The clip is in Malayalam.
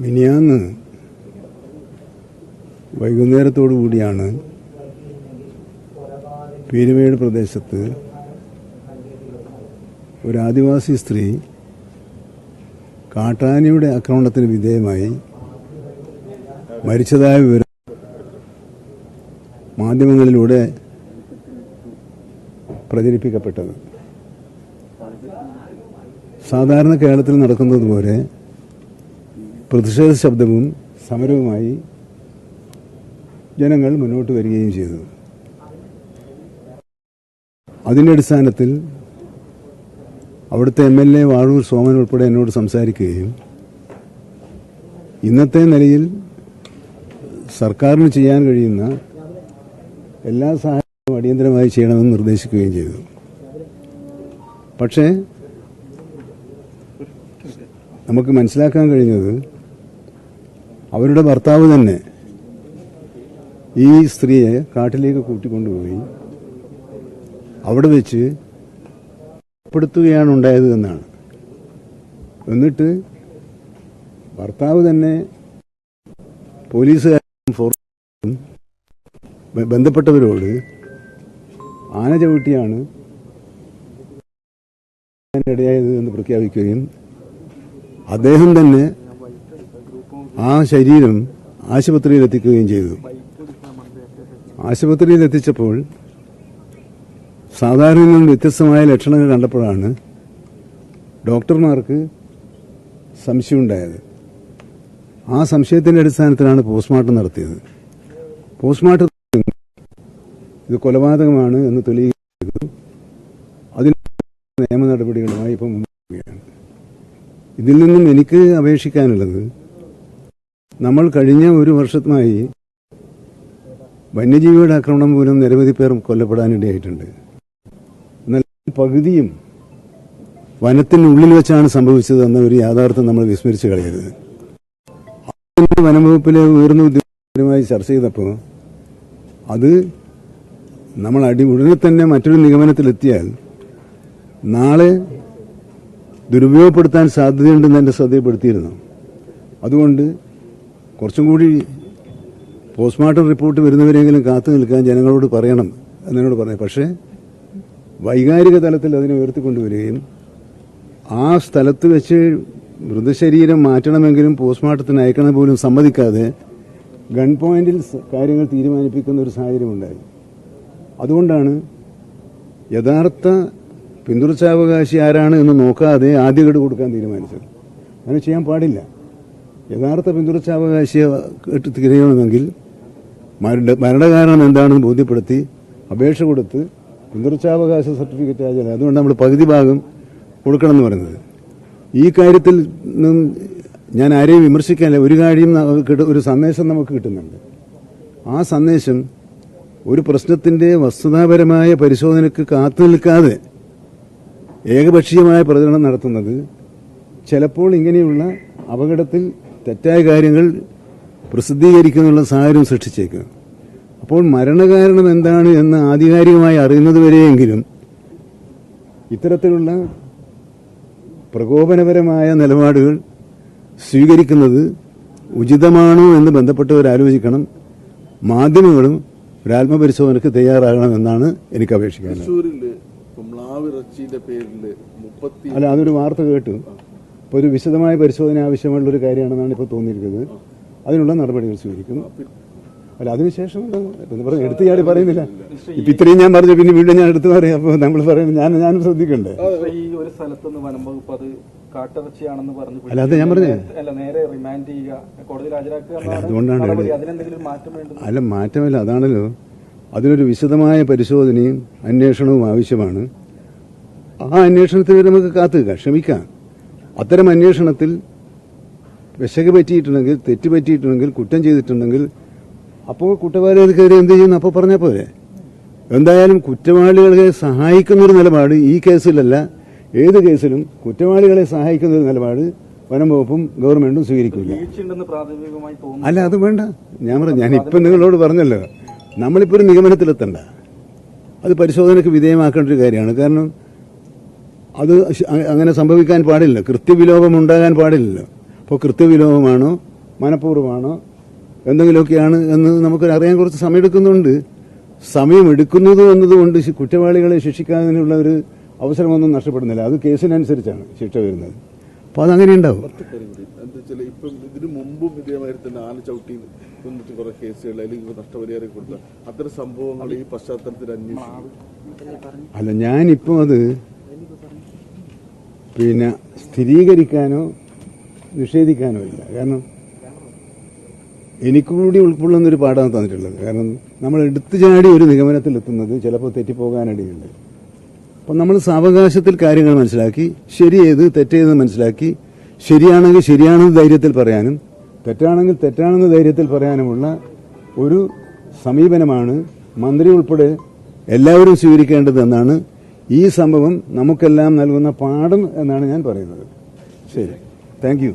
മിനിയാന്ന് വൈകുന്നേരത്തോടു കൂടിയാണ് പീരുമേട് പ്രദേശത്ത് ഒരു ആദിവാസി സ്ത്രീ കാട്ടാനയുടെ ആക്രമണത്തിന് വിധേയമായി മരിച്ചതായ വിവരം മാധ്യമങ്ങളിലൂടെ പ്രചരിപ്പിക്കപ്പെട്ടത്. സാധാരണ കേരളത്തിൽ നടക്കുന്നത് പോലെ പ്രതിഷേധ ശബ്ദവും സമരവുമായി ജനങ്ങൾ മുന്നോട്ട് വരികയും ചെയ്തു. അതിൻ്റെ അടിസ്ഥാനത്തിൽ അവിടുത്തെ MLA വാഴൂർ സോമൻ ഉൾപ്പെടെ എന്നോട് സംസാരിക്കുകയും ഇന്നത്തെ നിലയിൽ സർക്കാരിന് ചെയ്യാൻ കഴിയുന്ന എല്ലാ സഹായവും അടിയന്തരമായി ചെയ്യണമെന്ന് നിർദ്ദേശിക്കുകയും ചെയ്തു. പക്ഷേ നമുക്ക് മനസ്സിലാക്കാൻ കഴിഞ്ഞത് അവരുടെ ഭർത്താവ് തന്നെ ഈ സ്ത്രീയെ കാട്ടിലേക്ക് കൂട്ടിക്കൊണ്ടുപോയി അവിടെ വെച്ച് പ്പെടുത്തുകയാണ് ഉണ്ടായത് എന്നാണ്. എന്നിട്ട് ഭർത്താവ് തന്നെ പോലീസുകാരും ഫോറസ്റ്റും ബന്ധപ്പെട്ടവരോട് ആന ചവിട്ടിയാണ് ഇടയായത് എന്ന് പ്രഖ്യാപിക്കുകയും അദ്ദേഹം തന്നെ ആ ശരീരം ആശുപത്രിയിൽ എത്തിക്കുകയും ചെയ്തു. ആശുപത്രിയിൽ എത്തിച്ചപ്പോൾ സാധാരണയിൽ നിന്നും വ്യത്യസ്തമായ ലക്ഷണങ്ങൾ കണ്ടപ്പോഴാണ് ഡോക്ടർമാർക്ക് സംശയമുണ്ടായത്. ആ സംശയത്തിന്റെ അടിസ്ഥാനത്തിലാണ് പോസ്റ്റ്മോർട്ടം നടത്തിയത്. പോസ്റ്റ്മോർട്ടം ഇത് കൊലപാതകമാണ് എന്ന് തെളിയിച്ചു. അതിന് നിയമ നടപടികളുമായി ഇപ്പം മുന്നോട്ടുകയാണ്. ഇതിൽ നിന്നും എനിക്ക് അപേക്ഷിക്കാനുള്ളത്, നമ്മൾ കഴിഞ്ഞ ഒരു വർഷമായി വന്യജീവിയുടെ ആക്രമണം മൂലം നിരവധി പേർ കൊല്ലപ്പെടാനിടയായിട്ടുണ്ട്. എന്നാൽ പകുതിയും വനത്തിനുള്ളിൽ വെച്ചാണ് സംഭവിച്ചത് എന്ന ഒരു യാഥാർത്ഥ്യം നമ്മൾ വിസ്മരിച്ചു കളയരുത്. വനംവകുപ്പിലെ ഉയർന്ന ഉദ്യോഗസ്ഥരുമായി ചർച്ച ചെയ്തപ്പോൾ അത് നമ്മൾ ഉടനെ തന്നെ മറ്റൊരു നിഗമനത്തിലെത്തിയാൽ നാളെ ദുരുപയോഗപ്പെടുത്താൻ സാധ്യതയുണ്ടെന്ന് എൻ്റെ ശ്രദ്ധയിൽപ്പെടുത്തിയിരുന്നു. അതുകൊണ്ട് കുറച്ചും കൂടി പോസ്റ്റ്മോർട്ടം റിപ്പോർട്ട് വരുന്നവരെങ്കിലും കാത്തു നിൽക്കാൻ ജനങ്ങളോട് പറയണം എന്നോട് പറഞ്ഞു. പക്ഷേ വൈകാരിക തലത്തിൽ അതിനെ ഉയർത്തിക്കൊണ്ടുവരികയും ആ സ്ഥലത്ത് വെച്ച് മൃതശരീരം മാറ്റണമെങ്കിലും പോസ്റ്റ്മോർട്ടത്തിന് അയക്കണം പോലും സമ്മതിക്കാതെ ഗൺ പോയിന്റിൽ കാര്യങ്ങൾ തീരുമാനിപ്പിക്കുന്ന ഒരു സാഹചര്യമുണ്ടായി. അതുകൊണ്ടാണ് യഥാർത്ഥ പിന്തുടർച്ചാവകാശി ആരാണ് എന്ന് നോക്കാതെ ആദ്യ ഗഡു കൊടുക്കാൻ തീരുമാനിച്ചത്. അങ്ങനെ ചെയ്യാൻ പാടില്ല. യഥാർത്ഥ പിന്തുടർച്ചാവകാശിയെ തിരയണമെങ്കിൽ മരണകാരണം എന്താണെന്ന് ബോധ്യപ്പെടുത്തി അപേക്ഷ കൊടുത്ത് പിന്തുടർച്ചാവകാശ സർട്ടിഫിക്കറ്റ് അയച്ചാൽ, അതുകൊണ്ട് നമ്മൾ പകുതി ഭാഗം കൊടുക്കണമെന്ന് പറയുന്നത്. ഈ കാര്യത്തിൽ നിന്നും ഞാൻ ആരെയും വിമർശിക്കാനില്ല. ഒരു കാര്യം, ഒരു സന്ദേശം നമുക്ക് കിട്ടുന്നുണ്ട്. ആ സന്ദേശം ഒരു പ്രശ്നത്തിന്റെ വസ്തുതാപരമായ പരിശോധനയ്ക്ക് കാത്തു നിൽക്കാതെ ഏകപക്ഷീയമായ പ്രചരണം നടത്തുന്നത് ചിലപ്പോൾ ഇങ്ങനെയുള്ള അപകടത്തിൽ തെറ്റായ കാര്യങ്ങൾ പ്രസിദ്ധീകരിക്കുന്നുള്ള സാഹചര്യം സൃഷ്ടിച്ചേക്കും. അപ്പോൾ മരണകാരണം എന്താണ് എന്ന് ആധികാരികമായി അറിയുന്നതുവരെയെങ്കിലും ഇത്തരത്തിലുള്ള പ്രകോപനപരമായ നിലപാടുകൾ സ്വീകരിക്കുന്നത് ഉചിതമാണോ എന്ന് ബന്ധപ്പെട്ടവർ ആലോചിക്കണം. മാധ്യമങ്ങളും ഒരു ആത്മപരിശോധനയ്ക്ക് തയ്യാറാകണമെന്നാണ് എനിക്ക് അപേക്ഷിക്കാനുള്ളത്. അല്ല, അതൊരു വാർത്ത കേട്ടു. ഇപ്പോൾ ഒരു വിശദമായ പരിശോധന ആവശ്യമുള്ളൊരു കാര്യമാണെന്നാണ് ഇപ്പോൾ തോന്നിയിരിക്കുന്നത്. അതിനുള്ള നടപടികൾ സ്വീകരിക്കുന്നു. അല്ല, അതിനുശേഷം എടുത്തു ചാടി പറയുന്നില്ല. ഇപ്പം ഇത്രയും ഞാൻ പറഞ്ഞു, പിന്നെ വീണ്ടും ഞാൻ എടുത്തു പറയാം. അപ്പോൾ നമ്മൾ പറയുന്നത് ഞാനും ശ്രദ്ധിക്കണ്ടേ? അല്ല, അത് ഞാൻ പറഞ്ഞു. അതുകൊണ്ടാണ് അല്ല, മാറ്റമില്ല. അതാണല്ലോ, അതിനൊരു വിശദമായ പരിശോധനയും അന്വേഷണവും ആവശ്യമാണ്. ആ അന്വേഷണത്തിന് നമുക്ക് കാത്തുക, ക്ഷമിക്കാം. അത്തരം അന്വേഷണത്തിൽ വിശക് പറ്റിയിട്ടുണ്ടെങ്കിൽ, തെറ്റ് പറ്റിയിട്ടുണ്ടെങ്കിൽ, കുറ്റം ചെയ്തിട്ടുണ്ടെങ്കിൽ അപ്പോൾ കുറ്റവാളികൾക്കെതിരെ എന്ത് ചെയ്യുന്നു അപ്പോൾ പറഞ്ഞാൽ പോരെ. എന്തായാലും കുറ്റവാളികളെ സഹായിക്കുന്നൊരു നിലപാട് ഈ കേസിലല്ല, ഏത് കേസിലും കുറ്റവാളികളെ സഹായിക്കുന്നൊരു നിലപാട് വനം വകുപ്പും ഗവൺമെന്റും സ്വീകരിക്കില്ല. അല്ല, അത് വേണ്ട. ഞാനിപ്പം നിങ്ങളോട് പറഞ്ഞല്ലോ, നമ്മളിപ്പോൾ ഒരു നിഗമനത്തിലെത്തണ്ട. അത് പരിശോധനയ്ക്ക് വിധേയമാക്കേണ്ട ഒരു കാര്യമാണ്. കാരണം അത് അങ്ങനെ സംഭവിക്കാൻ പാടില്ല. കൃത്യവിലോപം ഉണ്ടാകാൻ പാടില്ലല്ലോ. അപ്പോൾ കൃത്യവിലോപമാണോ മനഃപൂർവ്വമാണോ എന്തെങ്കിലുമൊക്കെയാണ് എന്ന് നമുക്കറിയാൻ കുറച്ച് സമയമെടുക്കുന്നുണ്ട്. സമയമെടുക്കുന്നത് എന്നതുകൊണ്ട് കുറ്റവാളികളെ ശിക്ഷിക്കാനുള്ള ഒരു അവസരമൊന്നും നഷ്ടപ്പെടുന്നില്ല. അത് കേസിനനുസരിച്ചാണ് ശിക്ഷ വരുന്നത്. അപ്പോൾ അതങ്ങനെ ഉണ്ടാവും. ഇപ്പം ഇതിനു മുമ്പും ഇതേമാതിരി തന്നെ ആന ചവിട്ടി കൊന്നിട്ട് കുറെ കേസുകൾ അല്ലെങ്കിൽ നഷ്ടപരിഹാരം കൊടുത്ത അത്തരം സംഭവങ്ങൾ ഈ പശ്ചാത്തലത്തിൽ അന്വേഷിക്കും. അല്ല, ഞാനിപ്പോൾ അത് സ്ഥിരീകരിക്കാനോ നിഷേധിക്കാനോ ഇല്ല. കാരണം എനിക്കുകൂടി ഉൾക്കൊള്ളുന്നൊരു പാഠമാണ് തന്നിട്ടുള്ളത്. കാരണം നമ്മൾ എടുത്തു ചാടി ഒരു നിഗമനത്തിലെത്തുന്നത് ചിലപ്പോൾ തെറ്റിപ്പോകാനിടയുണ്ട്. അപ്പം നമ്മൾ സാവകാശത്തിൽ കാര്യങ്ങൾ മനസ്സിലാക്കി ശരിയേത് തെറ്റേത് മനസ്സിലാക്കി ശരിയാണെങ്കിൽ ശരിയാണെന്ന് ധൈര്യത്തിൽ പറയാനും തെറ്റാണെങ്കിൽ തെറ്റാണെന്ന് ധൈര്യത്തിൽ പറയാനുമുള്ള ഒരു സമീപനമാണ് മന്ത്രി ഉൾപ്പെടെ എല്ലാവരും സ്വീകരിക്കേണ്ടതെന്നാണ് ഈ സംഭവം നമുക്കെല്ലാം നൽകുന്ന പാഠം എന്നാണ് ഞാൻ പറയുന്നത്. ശരി, താങ്ക് യു.